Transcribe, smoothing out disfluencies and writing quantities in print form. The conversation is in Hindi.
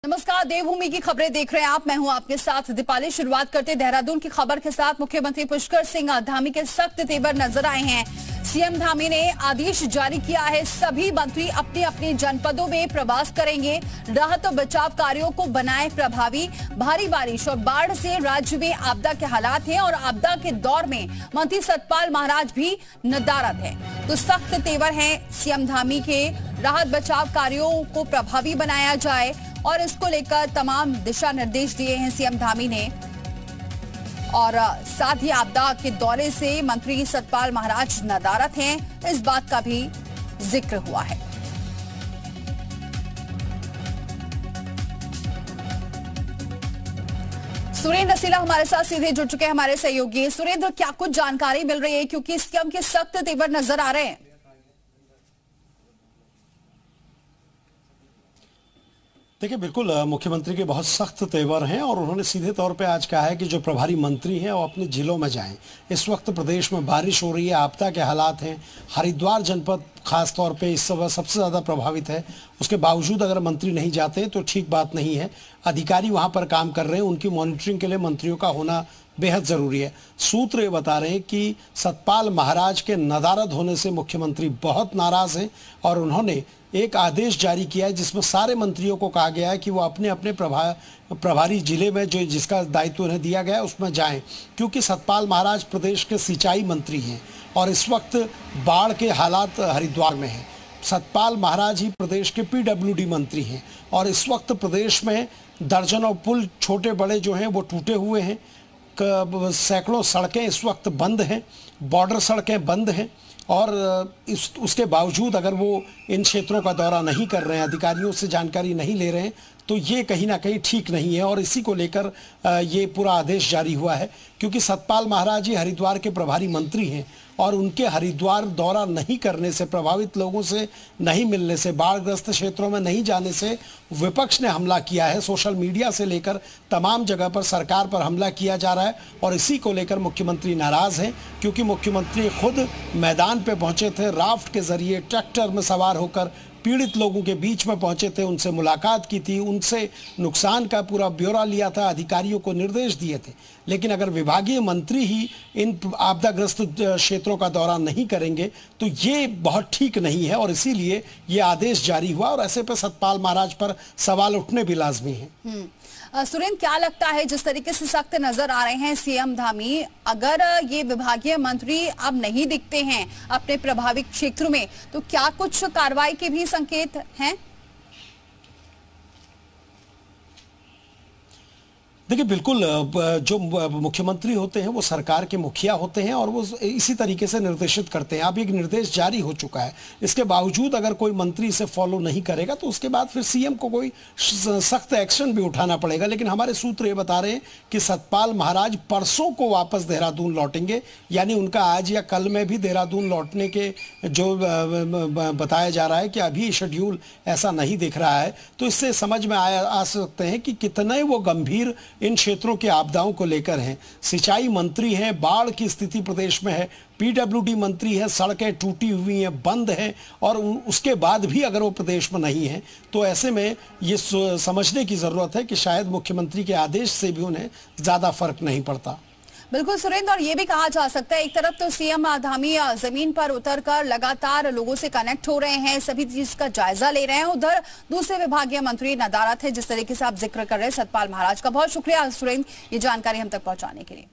नमस्कार, देवभूमि की खबरें देख रहे हैं आप। मैं हूं आपके साथ दीपाली। शुरुआत करते देहरादून की खबर के साथ। मुख्यमंत्री पुष्कर सिंह धामी के सख्त तेवर नजर आए हैं। सीएम धामी ने आदेश जारी किया है, सभी मंत्री अपने अपने जनपदों में प्रवास करेंगे। राहत और बचाव कार्यों को बनाए प्रभावी। भारी बारिश और बाढ़ से राज्य में आपदा के हालात हैं और आपदा के दौर में मंत्री सतपाल महाराज भी नदारद हैं। तो सख्त तेवर है सीएम धामी के। राहत बचाव कार्यों को प्रभावी बनाया जाए और इसको लेकर तमाम दिशा निर्देश दिए हैं सीएम धामी ने। और साथ ही आपदा के दौरे से मंत्री सतपाल महाराज नदारद हैं, इस बात का भी जिक्र हुआ है। सुरेंद्र रसीला हमारे साथ सीधे जुड़ चुके हैं, हमारे सहयोगी। सुरेंद्र, क्या कुछ जानकारी मिल रही है, क्योंकि सीएम के सख्त तेवर नजर आ रहे हैं? देखिए, बिल्कुल मुख्यमंत्री के बहुत सख्त तेवर हैं और उन्होंने सीधे तौर पे आज कहा है कि जो प्रभारी मंत्री हैं वो अपने जिलों में जाएं। इस वक्त प्रदेश में बारिश हो रही है, आपदा के हालात हैं। हरिद्वार जनपद खास तौर पे इस समय सबसे ज़्यादा प्रभावित है। उसके बावजूद अगर मंत्री नहीं जाते तो ठीक बात नहीं है। अधिकारी वहाँ पर काम कर रहे हैं, उनकी मॉनिटरिंग के लिए मंत्रियों का होना बेहद ज़रूरी है। सूत्र ये बता रहे हैं कि सतपाल महाराज के नदारद होने से मुख्यमंत्री बहुत नाराज़ हैं और उन्होंने एक आदेश जारी किया है जिसमें सारे मंत्रियों को कहा गया है कि वो अपने अपने प्रभारी जिले में जो जिसका दायित्व उन्हें दिया गया है उसमें जाएं, क्योंकि सतपाल महाराज प्रदेश के सिंचाई मंत्री हैं और इस वक्त बाढ़ के हालात हरिद्वार में हैं। सतपाल महाराज ही प्रदेश के पीडब्ल्यूडी मंत्री हैं और इस वक्त प्रदेश में दर्जनों पुल छोटे बड़े जो हैं वो टूटे हुए हैं। सैकड़ों सड़कें इस वक्त बंद हैं, बॉर्डर सड़कें बंद हैं और उसके बावजूद अगर वो इन क्षेत्रों का दौरा नहीं कर रहे हैं, अधिकारियों से जानकारी नहीं ले रहे हैं, तो ये कहीं ना कहीं ठीक नहीं है। और इसी को लेकर ये पूरा आदेश जारी हुआ है, क्योंकि सतपाल महाराज जी हरिद्वार के प्रभारी मंत्री हैं और उनके हरिद्वार दौरा नहीं करने से, प्रभावित लोगों से नहीं मिलने से, बाढ़ग्रस्त क्षेत्रों में नहीं जाने से विपक्ष ने हमला किया है। सोशल मीडिया से लेकर तमाम जगह पर सरकार पर हमला किया जा रहा है और इसी को लेकर मुख्यमंत्री नाराज़ हैं, क्योंकि मुख्यमंत्री खुद मैदान पे पहुंचे थे, राफ्ट के जरिए ट्रैक्टर में सवार होकर पीड़ित लोगों के बीच में पहुंचे थे, उनसे मुलाकात की थी, उनसे नुकसान का पूरा ब्यौरा लिया था, अधिकारियों को निर्देश दिए थे। लेकिन अगर विभागीय मंत्री ही इन आपदाग्रस्त क्षेत्रों का दौरा नहीं करेंगे तो ये बहुत ठीक नहीं है और इसीलिए ये आदेश जारी हुआ और ऐसे पर सतपाल महाराज पर सवाल उठने भी लाजमी हैं। सुरेंद्र, क्या लगता है, जिस तरीके से सख्त नजर आ रहे हैं सीएम धामी, अगर ये विभागीय मंत्री अब नहीं दिखते हैं अपने प्रभावित क्षेत्रों में तो क्या कुछ कार्रवाई के भी संकेत हैं? देखिए, बिल्कुल जो मुख्यमंत्री होते हैं वो सरकार के मुखिया होते हैं और वो इसी तरीके से निर्देशित करते हैं। अब एक निर्देश जारी हो चुका है, इसके बावजूद अगर कोई मंत्री इसे फॉलो नहीं करेगा तो उसके बाद फिर सीएम को कोई सख्त एक्शन भी उठाना पड़ेगा। लेकिन हमारे सूत्र ये बता रहे हैं कि सतपाल महाराज परसों को वापस देहरादून लौटेंगे, यानी उनका आज या कल में भी देहरादून लौटने के जो बताया जा रहा है कि अभी शेड्यूल ऐसा नहीं दिख रहा है। तो इससे समझ में आ सकते हैं कि कितने वो गंभीर इन क्षेत्रों के आपदाओं को लेकर हैं। सिंचाई मंत्री हैं, बाढ़ की स्थिति प्रदेश में है, पीडब्ल्यूडी मंत्री है, सड़कें टूटी हुई हैं, बंद हैं और उसके बाद भी अगर वो प्रदेश में नहीं है तो ऐसे में ये समझने की ज़रूरत है कि शायद मुख्यमंत्री के आदेश से भी उन्हें ज़्यादा फर्क नहीं पड़ता। बिल्कुल सुरेंद्र, और ये भी कहा जा सकता है, एक तरफ तो सीएम धामी जमीन पर उतरकर लगातार लोगों से कनेक्ट हो रहे हैं, सभी चीज का जायजा ले रहे हैं, उधर दूसरे विभागीय मंत्री नदारद है, जिस तरीके से आप जिक्र कर रहे हैं सतपाल महाराज का। बहुत शुक्रिया सुरेंद्र, ये जानकारी हम तक पहुंचाने के लिए।